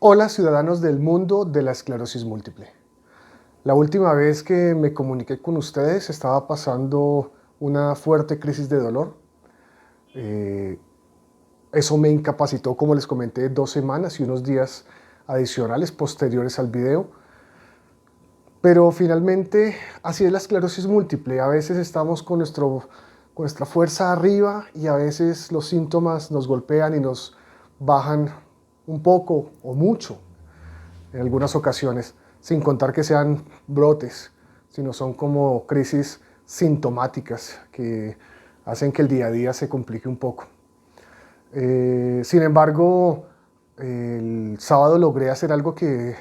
Hola ciudadanos del mundo de la esclerosis múltiple. La última vez que me comuniqué con ustedes estaba pasando una fuerte crisis de dolor. Eh, Eso me incapacitó, como les comenté, 2 semanas y unos días adicionales posteriores al video. Pero finalmente, así es la esclerosis múltiple. A veces estamos con nuestra fuerza arriba y a veces los síntomas nos golpean y nos bajan un poco o mucho en algunas ocasiones, sin contar que sean brotes, sino son como crisis sintomáticas que hacen que el día a día se complique un poco. Sin embargo, el sábado logré hacer algo que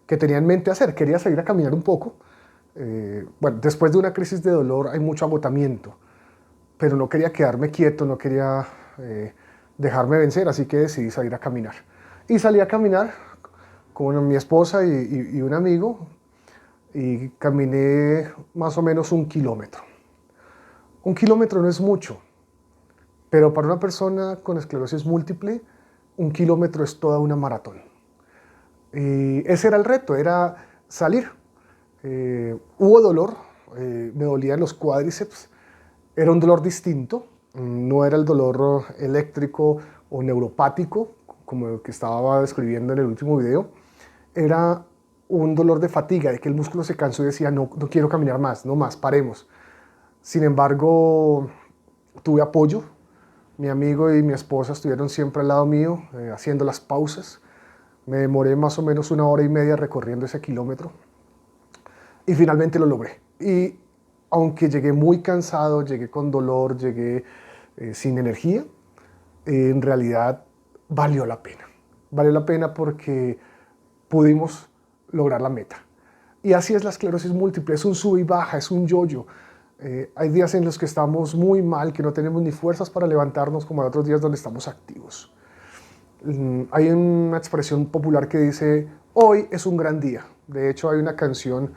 tenía en mente hacer. Quería salir a caminar un poco. Bueno, después de una crisis de dolor hay mucho agotamiento, pero no quería quedarme quieto, no quería dejarme vencer, así que decidí salir a caminar. Y salí a caminar con mi esposa y un amigo y caminé más o menos 1 kilómetro. 1 kilómetro no es mucho, pero para una persona con esclerosis múltiple, 1 kilómetro es toda una maratón. Y ese era el reto, era salir. Hubo dolor, me dolían los cuádriceps, era un dolor distinto, no era el dolor eléctrico o neuropático, como el que estaba describiendo en el último video. Era un dolor de fatiga, de que el músculo se cansó y decía, no, no quiero caminar más, no más, paremos. Sin embargo, tuve apoyo. Mi amigo y mi esposa estuvieron siempre al lado mío, haciendo las pausas. Me demoré más o menos 1 hora y media recorriendo ese kilómetro y finalmente lo logré. Y aunque llegué muy cansado, llegué con dolor, llegué sin energía, en realidad valió la pena. Valió la pena porque pudimos lograr la meta. Y así es la esclerosis múltiple, es un sub y baja, es un yo-yo. Hay días en los que estamos muy mal, que no tenemos ni fuerzas para levantarnos, como hay otros días donde estamos activos. Hay una expresión popular que dice, hoy es un gran día. De hecho, hay una canción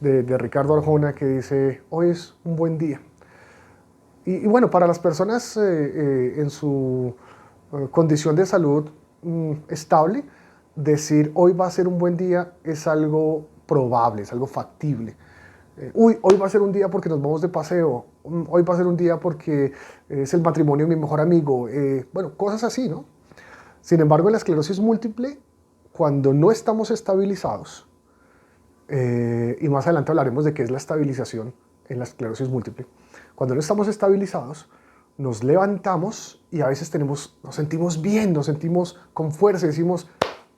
de Ricardo Arjona que dice, hoy es un buen día. Y bueno, para las personas en su condición de salud estable, decir hoy va a ser un buen día es algo probable, es algo factible. Hoy va a ser un día porque nos vamos de paseo, hoy va a ser un día porque es el matrimonio de mi mejor amigo, bueno, cosas así, ¿no? Sin embargo, en la esclerosis múltiple, cuando no estamos estabilizados, y más adelante hablaremos de qué es la estabilización en la esclerosis múltiple, cuando no estamos estabilizados, nos levantamos y a veces nos sentimos bien, nos sentimos con fuerza y decimos,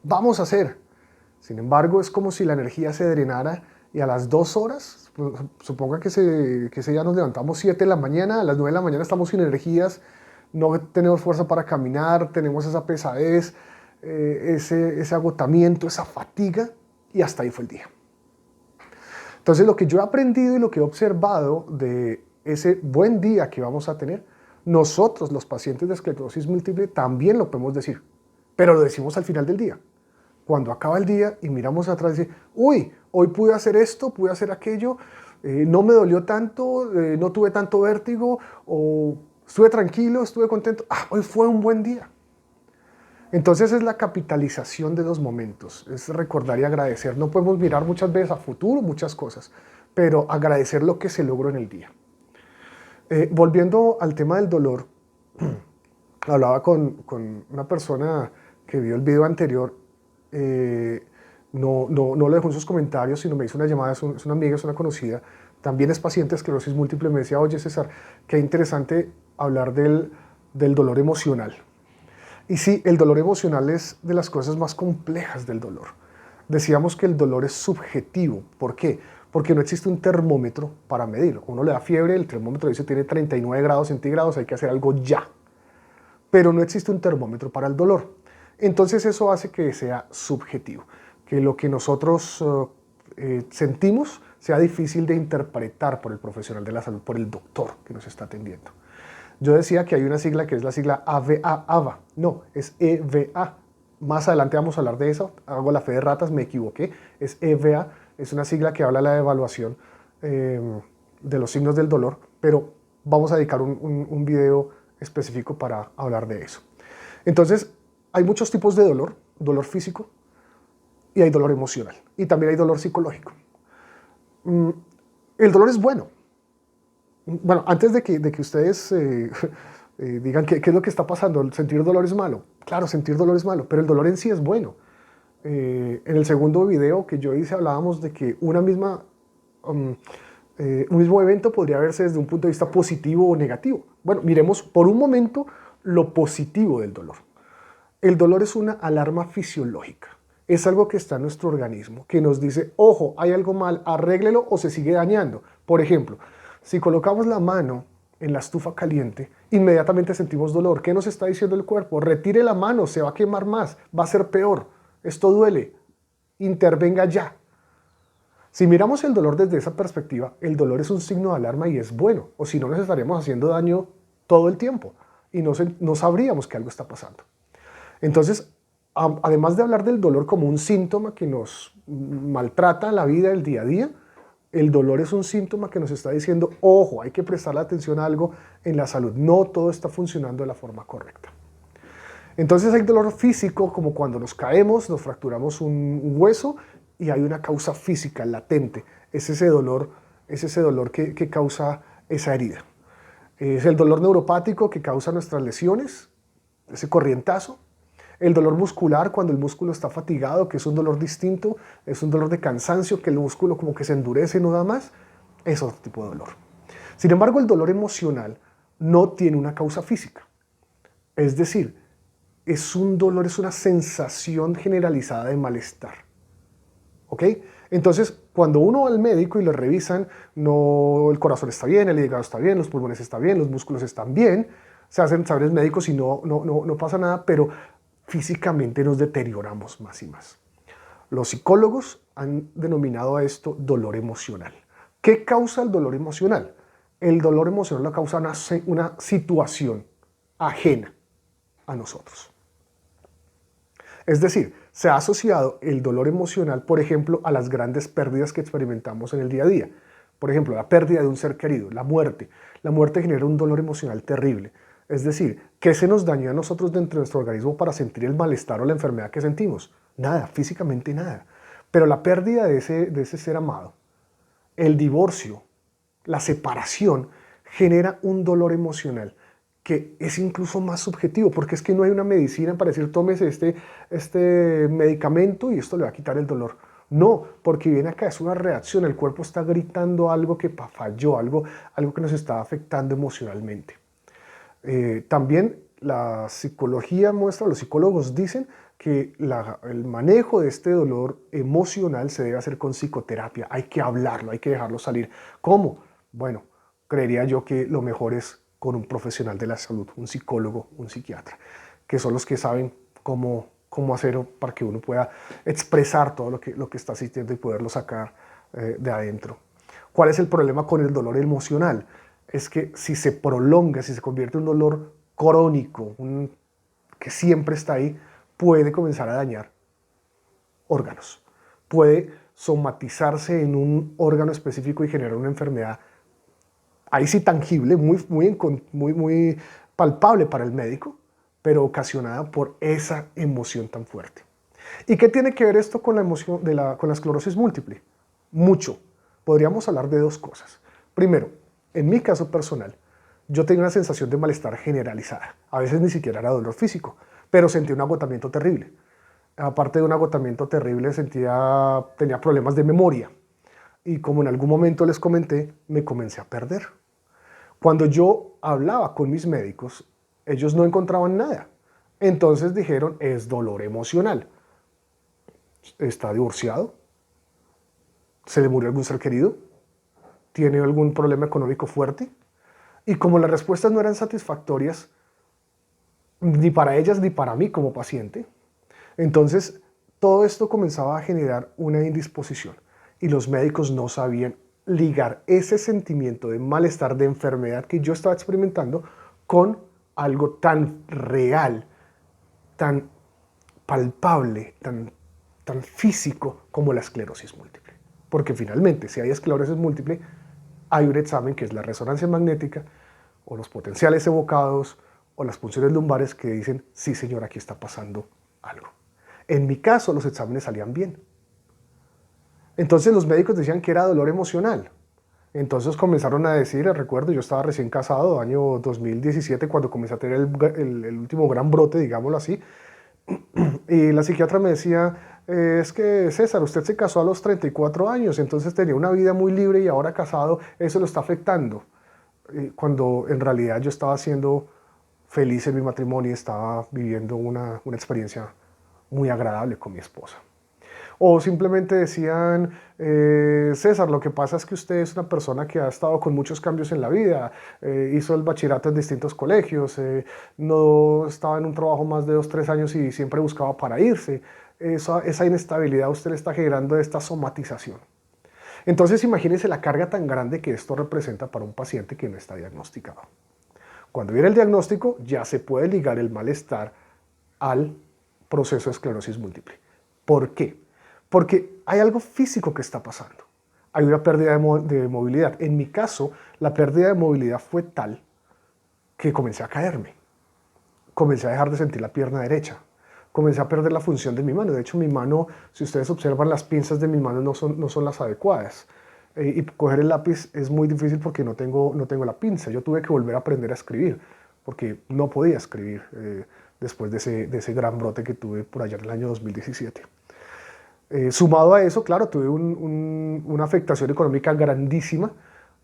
vamos a hacer. Sin embargo, es como si la energía se drenara y a las 2 horas, suponga que ese día nos levantamos 7 de la mañana, a las 9 de la mañana estamos sin energías, no tenemos fuerza para caminar, tenemos esa pesadez, ese agotamiento, esa fatiga, y hasta ahí fue el día. Entonces, lo que yo he aprendido y lo que he observado de ese buen día que vamos a tener, nosotros, los pacientes de esclerosis múltiple, también lo podemos decir, pero lo decimos al final del día. Cuando acaba el día y miramos atrás y decimos, uy, hoy pude hacer esto, pude hacer aquello, no me dolió tanto, no tuve tanto vértigo, o estuve tranquilo, estuve contento, hoy fue un buen día. Entonces es la capitalización de los momentos, es recordar y agradecer. No podemos mirar muchas veces a futuro, muchas cosas, pero agradecer lo que se logró en el día. Volviendo al tema del dolor, hablaba con una persona que vio el video anterior, no lo dejó en sus comentarios, sino me hizo una llamada, es una amiga, es una conocida, también es paciente de esclerosis múltiple, me decía, oye César, qué interesante hablar del dolor emocional. Y sí, el dolor emocional es de las cosas más complejas del dolor. Decíamos que el dolor es subjetivo. ¿Por qué? Porque no existe un termómetro para medirlo. Uno le da fiebre, el termómetro dice tiene 39 grados centígrados, hay que hacer algo ya. Pero no existe un termómetro para el dolor. Entonces eso hace que sea subjetivo, que lo que nosotros sentimos sea difícil de interpretar por el profesional de la salud, por el doctor que nos está atendiendo. Yo decía que hay una sigla que es la sigla AVA, no, es EVA. Más adelante vamos a hablar de eso, hago la fe de ratas, me equivoqué, es EVA, es una sigla que habla de la evaluación de los signos del dolor, pero vamos a dedicar un video específico para hablar de eso. Entonces, hay muchos tipos de dolor, dolor físico y hay dolor emocional y también hay dolor psicológico. El dolor es bueno. Bueno, antes de que ustedes digan qué es lo que está pasando, sentir dolor es malo. Claro, sentir dolor es malo, pero el dolor en sí es bueno. En el segundo video que yo hice hablábamos de que un mismo evento podría verse desde un punto de vista positivo o negativo. Bueno, miremos por un momento lo positivo del dolor. El dolor es una alarma fisiológica. Es algo que está en nuestro organismo, que nos dice, ojo, hay algo mal, arréglelo o se sigue dañando. Por ejemplo, si colocamos la mano en la estufa caliente, inmediatamente sentimos dolor. ¿Qué nos está diciendo el cuerpo? Retire la mano, se va a quemar más, va a ser peor. Esto duele, intervenga ya. Si miramos el dolor desde esa perspectiva, el dolor es un signo de alarma y es bueno, o si no nos estaríamos haciendo daño todo el tiempo y no sabríamos que algo está pasando. Entonces, además de hablar del dolor como un síntoma que nos maltrata la vida del día a día, el dolor es un síntoma que nos está diciendo, ojo, hay que prestarle atención a algo en la salud, no todo está funcionando de la forma correcta. Entonces hay dolor físico, como cuando nos caemos, nos fracturamos un hueso y hay una causa física latente. Es ese dolor que causa esa herida. Es el dolor neuropático que causa nuestras lesiones, ese corrientazo. El dolor muscular cuando el músculo está fatigado, que es un dolor distinto, es un dolor de cansancio, que el músculo como que se endurece y no da más, es otro tipo de dolor. Sin embargo, el dolor emocional no tiene una causa física. Es decir, es un dolor, es una sensación generalizada de malestar. ¿Ok? Entonces, cuando uno va al médico y le revisan, no, el corazón está bien, el hígado está bien, los pulmones están bien, los músculos están bien, se hacen exámenes médicos y no pasa nada, pero físicamente nos deterioramos más y más. Los psicólogos han denominado a esto dolor emocional. ¿Qué causa el dolor emocional? El dolor emocional lo causa una situación ajena a nosotros. Es decir, se ha asociado el dolor emocional, por ejemplo, a las grandes pérdidas que experimentamos en el día a día. Por ejemplo, la pérdida de un ser querido, la muerte. La muerte genera un dolor emocional terrible. Es decir, ¿qué se nos dañó a nosotros dentro de nuestro organismo para sentir el malestar o la enfermedad que sentimos? Nada, físicamente nada. Pero la pérdida de ese ser amado, el divorcio, la separación, genera un dolor emocional que es incluso más subjetivo, porque es que no hay una medicina para decir tómese este medicamento y esto le va a quitar el dolor. No, porque viene acá, es una reacción, el cuerpo está gritando algo que falló, algo que nos está afectando emocionalmente. También la psicología muestra, los psicólogos dicen que el manejo de este dolor emocional se debe hacer con psicoterapia, hay que hablarlo, hay que dejarlo salir. ¿Cómo? Bueno, creería yo que lo mejor es con un profesional de la salud, un psicólogo, un psiquiatra, que son los que saben cómo hacerlo para que uno pueda expresar todo lo que está sintiendo y poderlo sacar de adentro. ¿Cuál es el problema con el dolor emocional? Es que si se prolonga, si se convierte en un dolor crónico, que siempre está ahí, puede comenzar a dañar órganos. Puede somatizarse en un órgano específico y generar una enfermedad ahí sí tangible, muy palpable para el médico, pero ocasionada por esa emoción tan fuerte. ¿Y qué tiene que ver esto con la emoción con la esclerosis múltiple? Mucho. Podríamos hablar de dos cosas. Primero, en mi caso personal, yo tenía una sensación de malestar generalizada. A veces ni siquiera era dolor físico, pero sentí un agotamiento terrible. Aparte de un agotamiento terrible, tenía problemas de memoria. Y como en algún momento les comenté, me comencé a perder. Cuando yo hablaba con mis médicos, ellos no encontraban nada. Entonces dijeron, es dolor emocional. ¿Está divorciado? ¿Se le murió algún ser querido? ¿Tiene algún problema económico fuerte? Y como las respuestas no eran satisfactorias, ni para ellas ni para mí como paciente, entonces todo esto comenzaba a generar una indisposición. Y los médicos no sabían ligar ese sentimiento de malestar, de enfermedad que yo estaba experimentando con algo tan real, tan palpable, tan físico como la esclerosis múltiple. Porque finalmente, si hay esclerosis múltiple, hay un examen que es la resonancia magnética o los potenciales evocados o las punciones lumbares que dicen, sí señor, aquí está pasando algo. En mi caso, los exámenes salían bien. Entonces los médicos decían que era dolor emocional. Entonces comenzaron a decir, recuerdo, yo estaba recién casado, año 2017, cuando comencé a tener el último gran brote, digámoslo así, y la psiquiatra me decía, es que César, usted se casó a los 34 años, entonces tenía una vida muy libre y ahora casado, eso lo está afectando. Cuando en realidad yo estaba siendo feliz en mi matrimonio y estaba viviendo una experiencia muy agradable con mi esposa. O simplemente decían, César, lo que pasa es que usted es una persona que ha estado con muchos cambios en la vida, hizo el bachillerato en distintos colegios, no estaba en un trabajo más de 2, 3 años y siempre buscaba para irse. Esa inestabilidad usted le está generando esta somatización. Entonces imagínense la carga tan grande que esto representa para un paciente que no está diagnosticado. Cuando viene el diagnóstico ya se puede ligar el malestar al proceso de esclerosis múltiple. ¿Por qué? Porque hay algo físico que está pasando. Hay una pérdida de movilidad. En mi caso, la pérdida de movilidad fue tal que comencé a caerme. Comencé a dejar de sentir la pierna derecha. Comencé a perder la función de mi mano. De hecho, mi mano, si ustedes observan, las pinzas de mi mano no son las adecuadas. Y coger el lápiz es muy difícil porque no tengo la pinza. Yo tuve que volver a aprender a escribir porque no podía escribir después de ese gran brote que tuve por allá en el año 2017. Sumado a eso, claro, tuve una afectación económica grandísima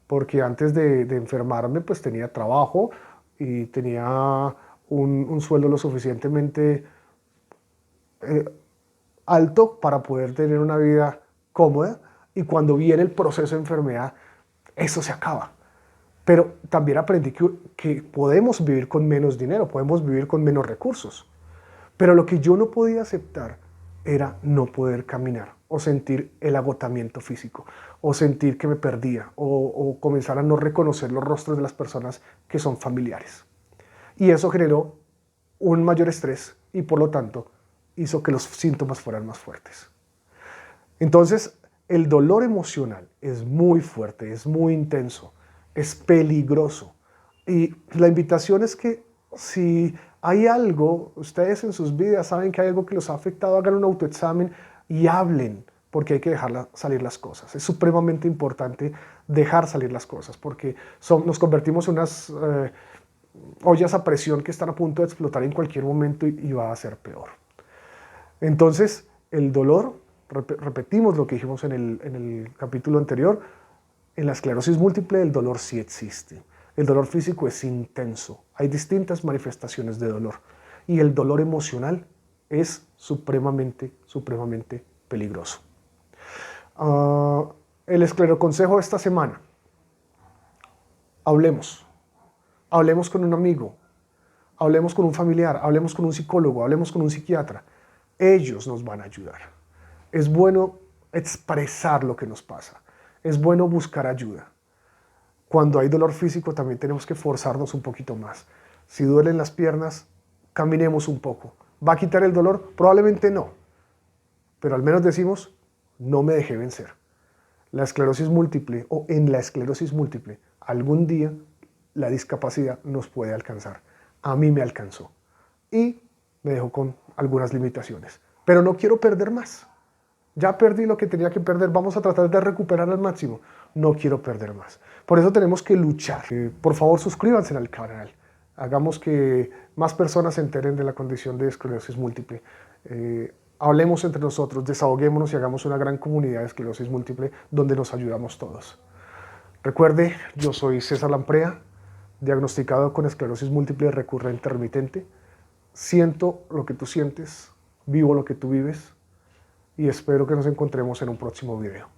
porque antes de enfermarme pues tenía trabajo y tenía un sueldo lo suficientemente alto para poder tener una vida cómoda, y cuando viene el proceso de enfermedad, eso se acaba. Pero también aprendí que podemos vivir con menos dinero, podemos vivir con menos recursos. Pero lo que yo no podía aceptar era no poder caminar o sentir el agotamiento físico o sentir que me perdía o comenzar a no reconocer los rostros de las personas que son familiares. Y eso generó un mayor estrés y por lo tanto hizo que los síntomas fueran más fuertes. Entonces, el dolor emocional es muy fuerte, es muy intenso, es peligroso. Y la invitación es que si hay algo, ustedes en sus vidas saben que hay algo que los ha afectado, hagan un autoexamen y hablen, porque hay que dejar salir las cosas. Es supremamente importante dejar salir las cosas, porque nos convertimos en unas ollas a presión que están a punto de explotar en cualquier momento y va a ser peor. Entonces, el dolor, repetimos lo que dijimos en el capítulo anterior, en la esclerosis múltiple el dolor sí existe. El dolor físico es intenso. Hay distintas manifestaciones de dolor. Y el dolor emocional es supremamente peligroso. El escleroconsejo de esta semana. Hablemos. Hablemos con un amigo. Hablemos con un familiar. Hablemos con un psicólogo. Hablemos con un psiquiatra. Ellos nos van a ayudar. Es bueno expresar lo que nos pasa. Es bueno buscar ayuda. Cuando hay dolor físico también tenemos que forzarnos un poquito más. Si duelen las piernas, caminemos un poco. ¿Va a quitar el dolor? Probablemente no. Pero al menos decimos, no me dejé vencer. La esclerosis múltiple o en la esclerosis múltiple, algún día la discapacidad nos puede alcanzar. A mí me alcanzó. Y me dejó con algunas limitaciones. Pero no quiero perder más. Ya perdí lo que tenía que perder, vamos a tratar de recuperar al máximo. No quiero perder más. Por eso tenemos que luchar. Por favor, suscríbanse al canal. Hagamos que más personas se enteren de la condición de esclerosis múltiple. Hablemos entre nosotros, desahoguémonos y hagamos una gran comunidad de esclerosis múltiple donde nos ayudamos todos. Recuerde, yo soy César Lamprea, diagnosticado con esclerosis múltiple recurrente remitente. Siento lo que tú sientes, vivo lo que tú vives, y espero que nos encontremos en un próximo video.